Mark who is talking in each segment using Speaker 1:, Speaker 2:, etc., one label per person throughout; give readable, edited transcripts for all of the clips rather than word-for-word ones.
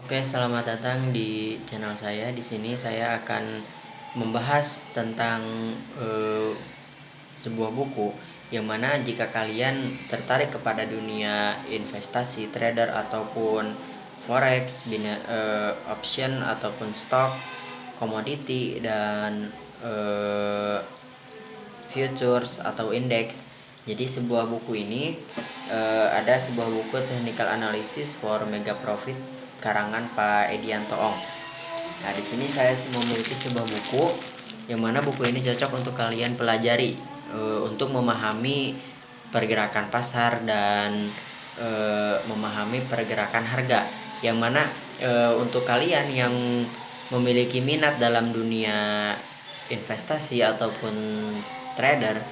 Speaker 1: Oke, selamat datang di channel saya. Di sini saya akan membahas tentang eh, sebuah buku yang mana jika kalian tertarik kepada dunia investasi, trader ataupun forex, option ataupun stock, komoditi dan eh, futures atau indeks. Jadi sebuah buku ini ada sebuah buku Technical Analysis for Mega Profit karangan Pak Edianto Ong. Nah, di sini saya memiliki sebuah buku yang mana buku ini cocok untuk kalian pelajari untuk memahami pergerakan pasar dan memahami pergerakan harga. Yang mana untuk kalian yang memiliki minat dalam dunia investasi ataupun trader,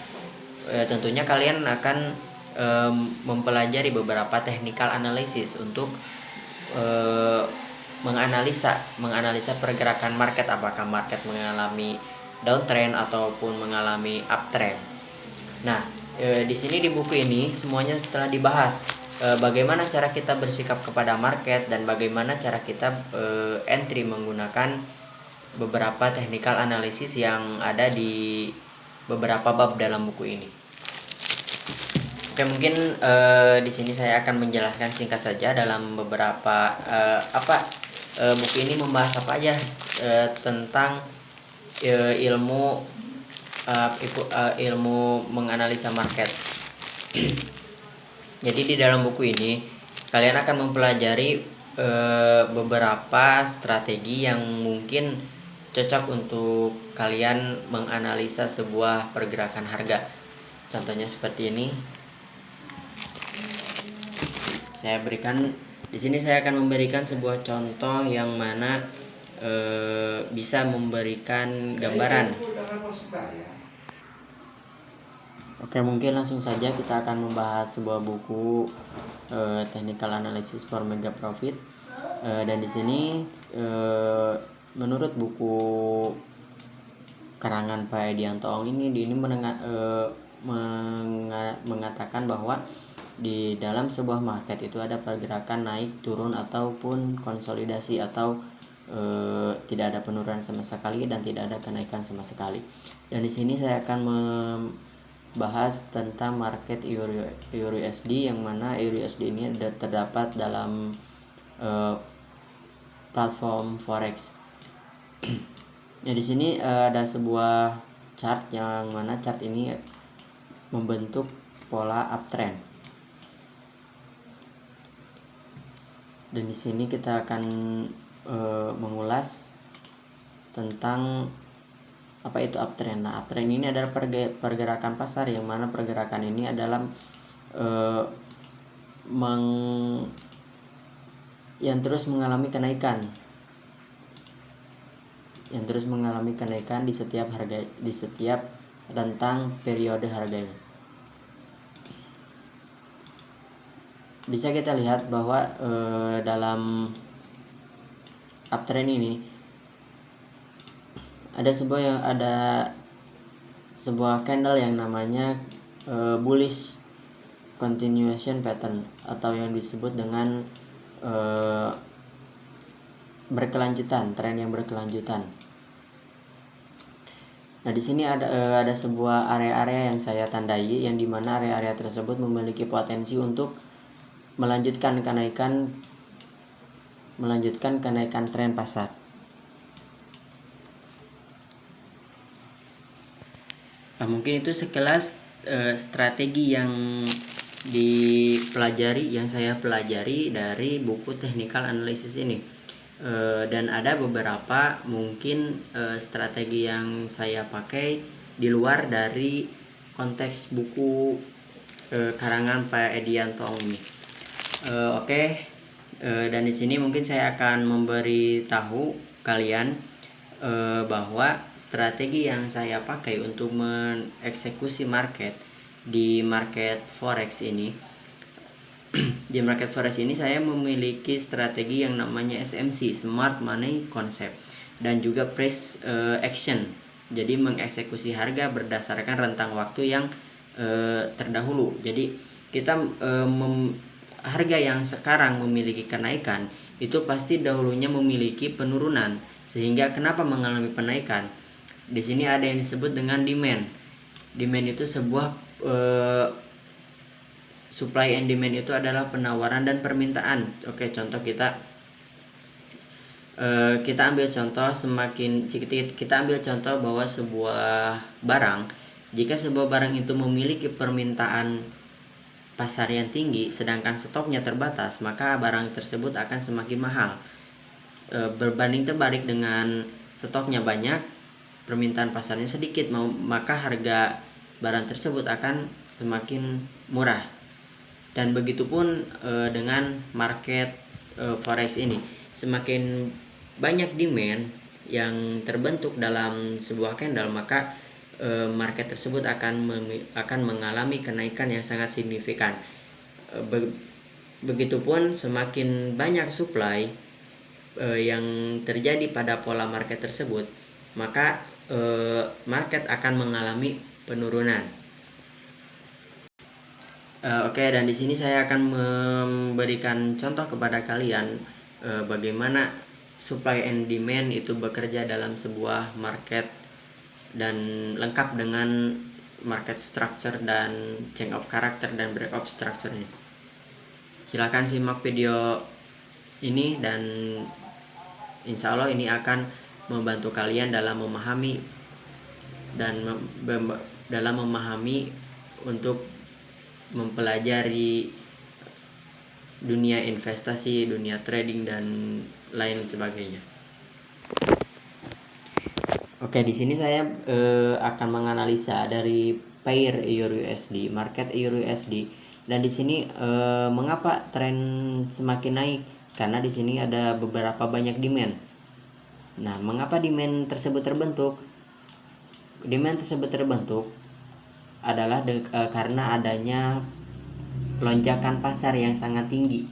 Speaker 1: tentunya kalian akan mempelajari beberapa technical analysis untuk menganalisa pergerakan market, apakah market mengalami downtrend ataupun mengalami uptrend. Nah, di sini di buku ini semuanya telah dibahas bagaimana cara kita bersikap kepada market dan bagaimana cara kita entry menggunakan beberapa technical analysis yang ada di beberapa bab dalam buku ini. Oke, mungkin di sini saya akan menjelaskan singkat saja dalam beberapa buku ini membahas apa aja tentang ilmu menganalisa market. Jadi di dalam buku ini kalian akan mempelajari beberapa strategi yang mungkin cocok untuk kalian menganalisa sebuah pergerakan harga. Contohnya seperti ini. Di sini saya akan memberikan sebuah contoh yang mana bisa memberikan gambaran. Oke, mungkin langsung saja kita akan membahas sebuah buku Technical Analysis for Mega Profit. Dan di sini menurut buku karangan Pak Edianto Ong ini mengatakan bahwa di dalam sebuah market itu ada pergerakan naik, turun ataupun konsolidasi atau tidak ada penurunan sama sekali dan tidak ada kenaikan sama sekali. Dan di sini saya akan membahas tentang market Euro USD, yang mana Euro USD ini terdapat dalam platform forex. Ya, di sini ada sebuah chart yang mana chart ini membentuk pola uptrend. Dan di sini kita akan mengulas tentang apa itu uptrend. Nah, uptrend ini adalah pergerakan pasar yang mana pergerakan ini adalah yang terus mengalami kenaikan. Yang terus mengalami kenaikan di setiap rentang periode harganya. Bisa kita lihat bahwa dalam uptrend ini ada sebuah candle yang namanya bullish continuation pattern, atau yang disebut dengan tren yang berkelanjutan. Nah, di sini ada sebuah area-area yang saya tandai, yang dimana area-area tersebut memiliki potensi untuk melanjutkan kenaikan tren pasar. Nah, mungkin itu sekelas strategi yang saya pelajari dari buku Technical Analysis ini. Dan ada beberapa mungkin strategi yang saya pakai di luar dari konteks buku karangan Pak Edianto Ong ini. Dan di sini mungkin saya akan memberitahu kalian bahwa strategi yang saya pakai untuk mengeksekusi market di market forex ini. Di market forex ini saya memiliki strategi yang namanya SMC, Smart Money Concept, dan juga price action. Jadi mengeksekusi harga berdasarkan rentang waktu yang terdahulu. Jadi kita harga yang sekarang memiliki kenaikan itu pasti dahulunya memiliki penurunan. Sehingga kenapa mengalami penaikan? Di sini ada yang disebut dengan demand. Demand itu sebuah supply and demand itu adalah penawaran dan permintaan. Oke, contoh kita ambil contoh kita ambil contoh bahwa sebuah barang, jika sebuah barang itu memiliki permintaan pasar yang tinggi sedangkan stoknya terbatas, maka barang tersebut akan semakin mahal. Berbanding terbalik dengan stoknya banyak, permintaan pasarnya sedikit, maka harga barang tersebut akan semakin murah. Dan begitupun dengan market forex ini, semakin banyak demand yang terbentuk dalam sebuah candle, maka market tersebut akan mengalami kenaikan yang sangat signifikan. Begitupun semakin banyak supply yang terjadi pada pola market tersebut, maka market akan mengalami penurunan. Oke, dan di sini saya akan memberikan contoh kepada kalian bagaimana supply and demand itu bekerja dalam sebuah market dan lengkap dengan market structure dan change of character dan breakout structure-nya. Silakan simak video ini dan insya Allah ini akan membantu kalian dalam memahami untuk mempelajari dunia investasi, dunia trading dan lain sebagainya. Oke, di sini saya akan menganalisa dari pair EUR/USD, market EUR/USD, dan di sini mengapa tren semakin naik? Karena di sini ada beberapa banyak demand. Nah, mengapa demand tersebut terbentuk? Demand tersebut terbentuk adalah karena adanya lonjakan pasar yang sangat tinggi.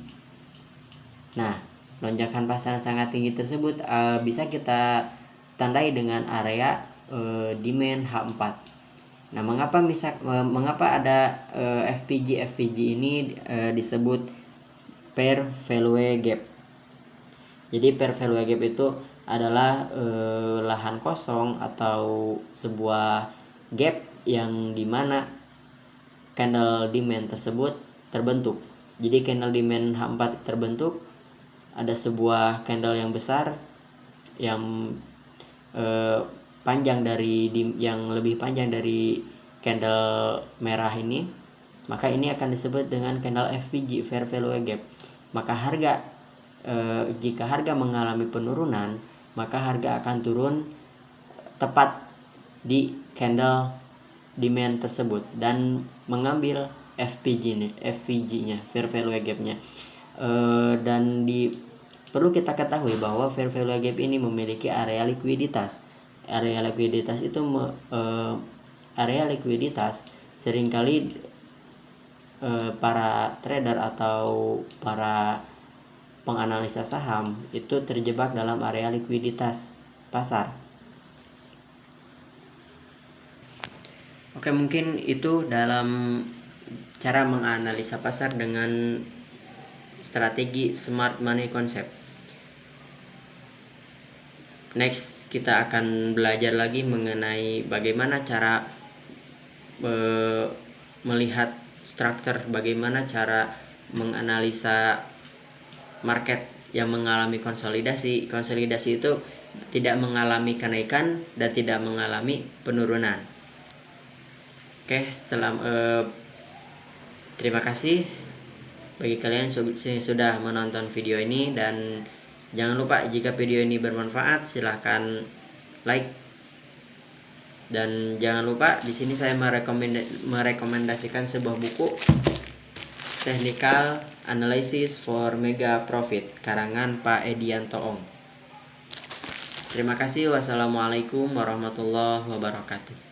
Speaker 1: Nah, lonjakan pasar yang sangat tinggi tersebut bisa kita tandai dengan area demand H4. Nah, mengapa ada FPG ini disebut pair value gap? Jadi pair value gap itu adalah lahan kosong atau sebuah gap yang dimana candle demand tersebut terbentuk. Jadi candle demand H4 terbentuk, ada sebuah candle yang besar yang lebih panjang dari candle merah ini, maka ini akan disebut dengan candle FPG, fair value gap. Maka jika harga mengalami penurunan, maka harga akan turun tepat di candle demand tersebut dan mengambil FVG-nya, fair value gap-nya. Dan perlu kita ketahui bahwa fair value gap ini memiliki area likuiditas. Area likuiditas seringkali para trader atau para penganalisa saham itu terjebak dalam area likuiditas pasar. Oke, mungkin itu dalam cara menganalisa pasar dengan strategi smart money concept. Next, kita akan belajar lagi mengenai bagaimana cara melihat struktur, bagaimana cara menganalisa market yang mengalami konsolidasi. Konsolidasi itu tidak mengalami kenaikan dan tidak mengalami penurunan. Oke, terima kasih bagi kalian yang sudah menonton video ini, dan jangan lupa jika video ini bermanfaat silahkan like, dan jangan lupa di sini saya merekomendasikan sebuah buku, Technical Analysis for Mega Profit, karangan Pak Edianto Ong. Terima kasih. Wassalamualaikum warahmatullahi wabarakatuh.